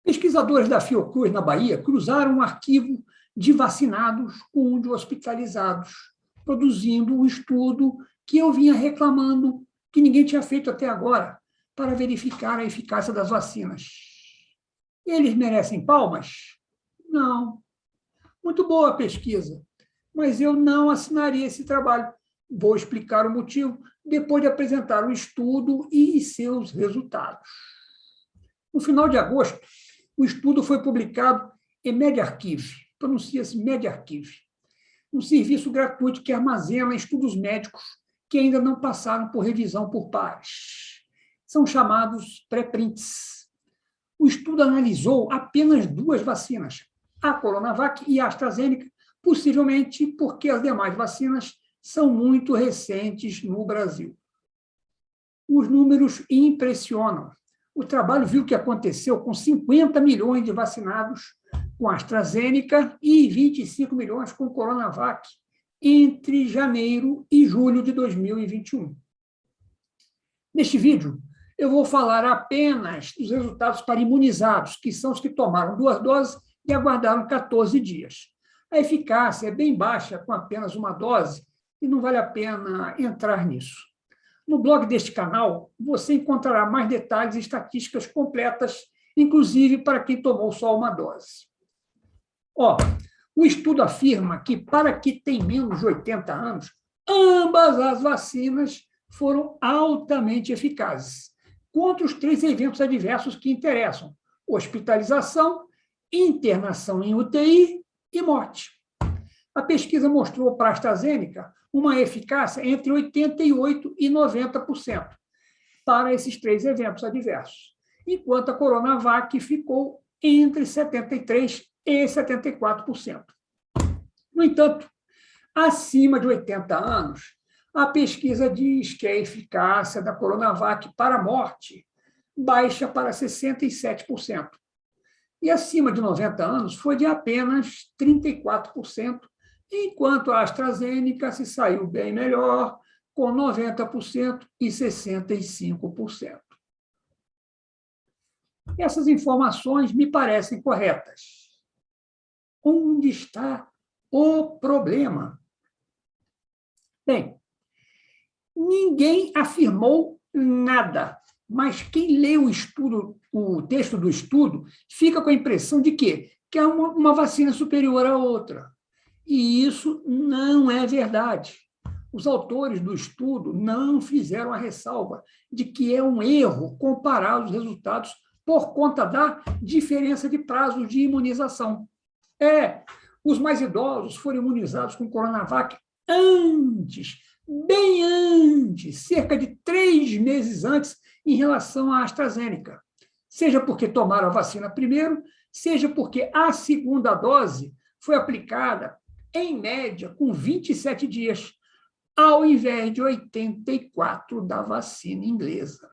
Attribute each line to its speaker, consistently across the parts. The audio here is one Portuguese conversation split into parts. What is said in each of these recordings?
Speaker 1: Pesquisadores da Fiocruz, na Bahia, cruzaram um arquivo de vacinados com um de hospitalizados, produzindo um estudo que eu vinha reclamando que ninguém tinha feito até agora para verificar a eficácia das vacinas. Eles merecem palmas? Não. Muito boa a pesquisa, mas eu não assinaria esse trabalho. Vou explicar o motivo depois de apresentar o estudo e seus resultados. No final de agosto, o estudo foi publicado em MedArchive, pronuncia-se MedArchive, um serviço gratuito que armazena estudos médicos que ainda não passaram por revisão por pares. São chamados pré-prints. O estudo analisou apenas 2 vacinas, a Coronavac e a AstraZeneca, possivelmente porque as demais vacinas são muito recentes no Brasil. Os números impressionam. O trabalho viu o que aconteceu com 50 milhões de vacinados com a AstraZeneca e 25 milhões com Coronavac entre janeiro e julho de 2021. Neste vídeo, eu vou falar apenas dos resultados para imunizados, que são os que tomaram 2 doses e aguardaram 14 dias. A eficácia é bem baixa com apenas 1 dose e não vale a pena entrar nisso. No blog deste canal, você encontrará mais detalhes e estatísticas completas, inclusive para quem tomou só 1 dose. O estudo afirma que, para quem tem menos de 80 anos, ambas as vacinas foram altamente eficazes contra os 3 eventos adversos que interessam: hospitalização, internação em UTI e morte. A pesquisa mostrou para a AstraZeneca uma eficácia entre 88% e 90% para esses 3 eventos adversos, enquanto a Coronavac ficou entre 73% e 74%. No entanto, acima de 80 anos, a pesquisa diz que a eficácia da Coronavac para a morte baixa para 67%. E acima de 90 anos foi de apenas 34%, enquanto a AstraZeneca se saiu bem melhor, com 90% e 65%. Essas informações me parecem corretas. Onde está o problema? Bem, ninguém afirmou nada, mas quem lê o texto do estudo, fica com a impressão de que é uma vacina superior à outra. E isso não é verdade. Os autores do estudo não fizeram a ressalva de que é um erro comparar os resultados por conta da diferença de prazos de imunização. Os mais idosos foram imunizados com Coronavac antes, bem antes, cerca de 3 meses antes, em relação à AstraZeneca. Seja porque tomaram a vacina primeiro, seja porque a segunda dose foi aplicada, em média, com 27 dias, ao invés de 84 da vacina inglesa.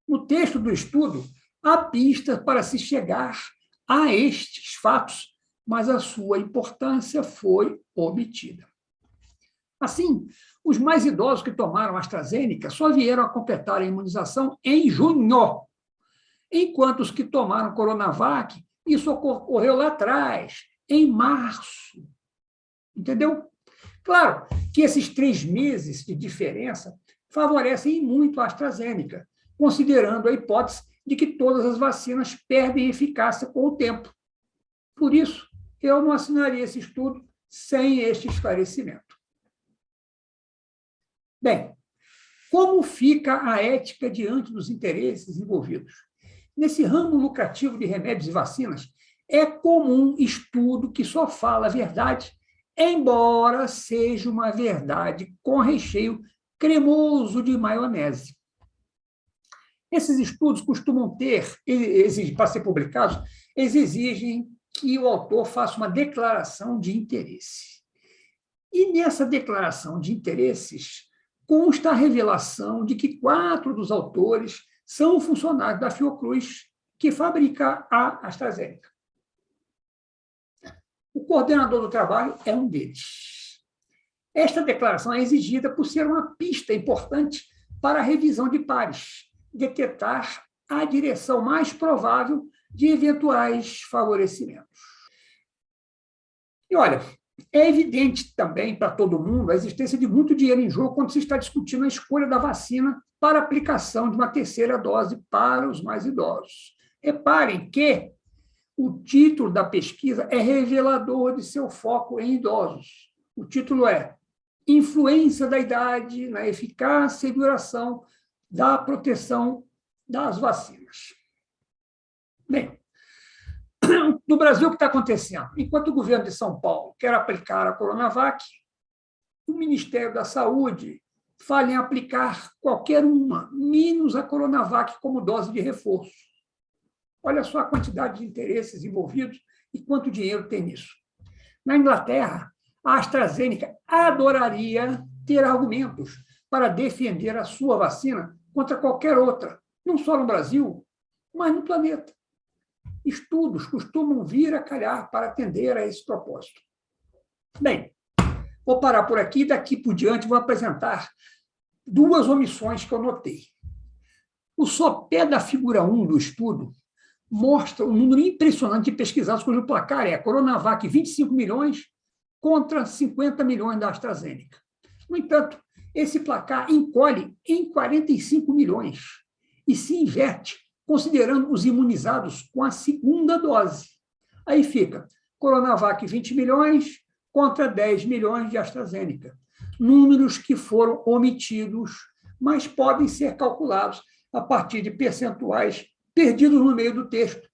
Speaker 1: No texto do estudo, há pistas para se chegar a estes fatos, mas a sua importância foi omitida. Assim, os mais idosos que tomaram AstraZeneca só vieram a completar a imunização em junho, enquanto os que tomaram Coronavac, isso ocorreu lá atrás, em março. Entendeu? Claro que esses 3 meses de diferença favorecem muito a AstraZeneca, considerando a hipótese de que todas as vacinas perdem eficácia com o tempo. Por isso, eu não assinaria esse estudo sem este esclarecimento. Bem, como fica a ética diante dos interesses envolvidos? Nesse ramo lucrativo de remédios e vacinas, é comum estudo que só fala a verdade, embora seja uma verdade com recheio cremoso de maionese. Esses estudos costumam ter, para ser publicados, eles exigem que o autor faça uma declaração de interesse. E nessa declaração de interesses consta a revelação de que 4 dos autores são funcionários da Fiocruz, que fabrica a AstraZeneca. O coordenador do trabalho é um deles. Esta declaração é exigida por ser uma pista importante para a revisão de pares, detectar a direção mais provável de eventuais favorecimentos. E, olha, é evidente também para todo mundo a existência de muito dinheiro em jogo quando se está discutindo a escolha da vacina para a aplicação de uma terceira dose para os mais idosos. Reparem que o título da pesquisa é revelador de seu foco em idosos. O título é Influência da idade na eficácia e duração da proteção das vacinas. Bem, no Brasil, o que está acontecendo? Enquanto o governo de São Paulo quer aplicar a Coronavac, o Ministério da Saúde fala em aplicar qualquer uma, menos a Coronavac como dose de reforço. Olha só a quantidade de interesses envolvidos e quanto dinheiro tem nisso. Na Inglaterra, a AstraZeneca adoraria ter argumentos para defender a sua vacina contra qualquer outra, não só no Brasil, mas no planeta. Estudos costumam vir a calhar para atender a esse propósito. Bem, vou parar por aqui, daqui por diante vou apresentar duas omissões que eu notei. O sopé da figura 1 do estudo mostra um número impressionante de pesquisados cujo placar é Coronavac 25 milhões contra 50 milhões da AstraZeneca. No entanto, esse placar encolhe em 45 milhões e se inverte considerando os imunizados com a segunda dose. Aí fica Coronavac 20 milhões contra 10 milhões de AstraZeneca. Números que foram omitidos, mas podem ser calculados a partir de percentuais perdidos no meio do texto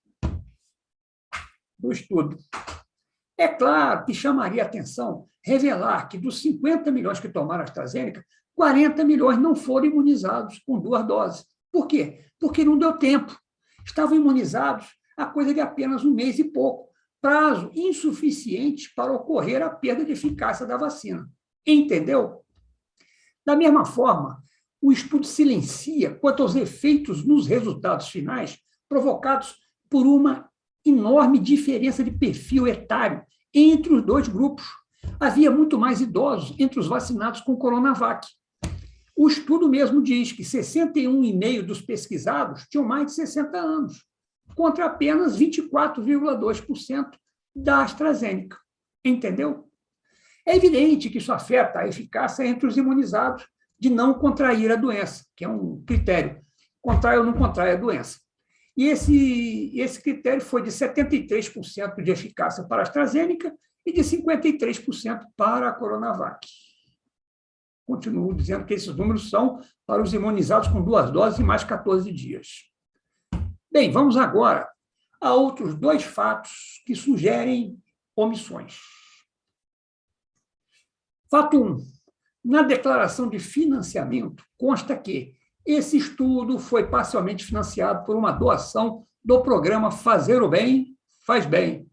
Speaker 1: do estudo. É claro que chamaria a atenção revelar que dos 50 milhões que tomaram a AstraZeneca, 40 milhões não foram imunizados com 2 doses. Por quê? Porque não deu tempo. Estavam imunizados há coisa de apenas 1 mês e pouco, prazo insuficiente para ocorrer a perda de eficácia da vacina. Entendeu? Da mesma forma, o estudo silencia quanto aos efeitos nos resultados finais provocados por uma enorme diferença de perfil etário entre os dois grupos. Havia muito mais idosos entre os vacinados com Coronavac. O estudo mesmo diz que 61,5% dos pesquisados tinham mais de 60 anos, contra apenas 24,2% da AstraZeneca. Entendeu? É evidente que isso afeta a eficácia entre os imunizados de não contrair a doença, que é um critério, contrai ou não contrai a doença. E esse critério foi de 73% de eficácia para a AstraZeneca e de 53% para a Coronavac. Continuo dizendo que esses números são para os imunizados com 2 doses e mais 14 dias. Bem, vamos agora a outros 2 fatos que sugerem omissões. Fato 1. Na declaração de financiamento, consta que esse estudo foi parcialmente financiado por uma doação do programa Fazer o Bem, Faz Bem.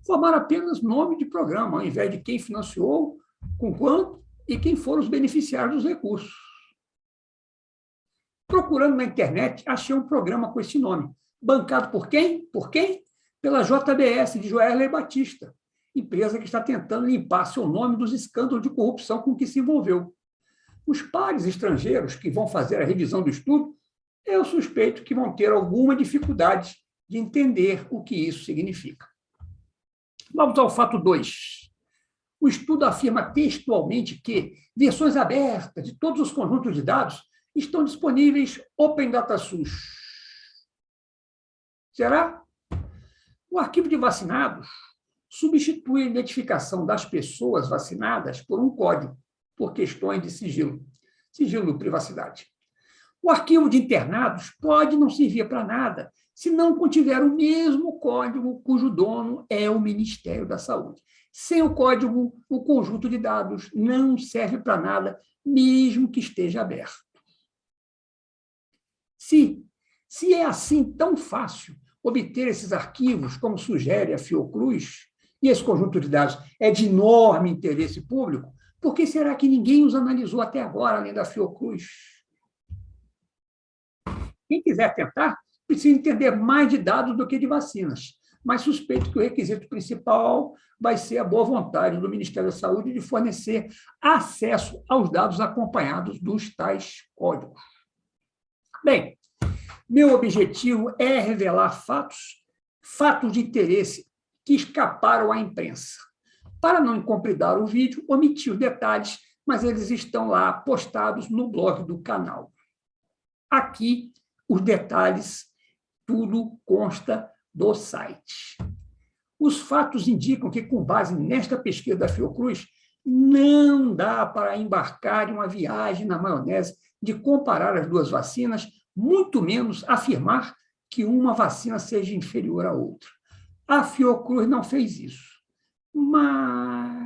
Speaker 1: Formar apenas nome de programa, ao invés de quem financiou, com quanto e quem foram os beneficiários dos recursos. Procurando na internet, achei um programa com esse nome. Bancado por quem? Por quem? Pela JBS, de Joesley Batista, empresa que está tentando limpar seu nome dos escândalos de corrupção com que se envolveu. Os pares estrangeiros que vão fazer a revisão do estudo, eu suspeito que vão ter alguma dificuldade de entender o que isso significa. Vamos ao fato 2. O estudo afirma textualmente que versões abertas de todos os conjuntos de dados estão disponíveis Open Data SUS. Será? O arquivo de vacinados substitui a identificação das pessoas vacinadas por um código, por questões de sigilo e privacidade. O arquivo de internados pode não servir para nada se não contiver o mesmo código cujo dono é o Ministério da Saúde. Sem o código, o conjunto de dados não serve para nada, mesmo que esteja aberto. Se é assim tão fácil obter esses arquivos, como sugere a Fiocruz, e esse conjunto de dados é de enorme interesse público, por que será que ninguém os analisou até agora, além da Fiocruz? Quem quiser tentar, precisa entender mais de dados do que de vacinas, mas suspeito que o requisito principal vai ser a boa vontade do Ministério da Saúde de fornecer acesso aos dados acompanhados dos tais códigos. Bem, meu objetivo é revelar fatos de interesse que escaparam à imprensa. Para não incompridar o vídeo, omiti os detalhes, mas eles estão lá postados no blog do canal. Aqui, os detalhes, tudo consta do site. Os fatos indicam que, com base nesta pesquisa da Fiocruz, não dá para embarcar em uma viagem na maionese de comparar as duas vacinas, muito menos afirmar que uma vacina seja inferior à outra. A Fiocruz não fez isso. Mas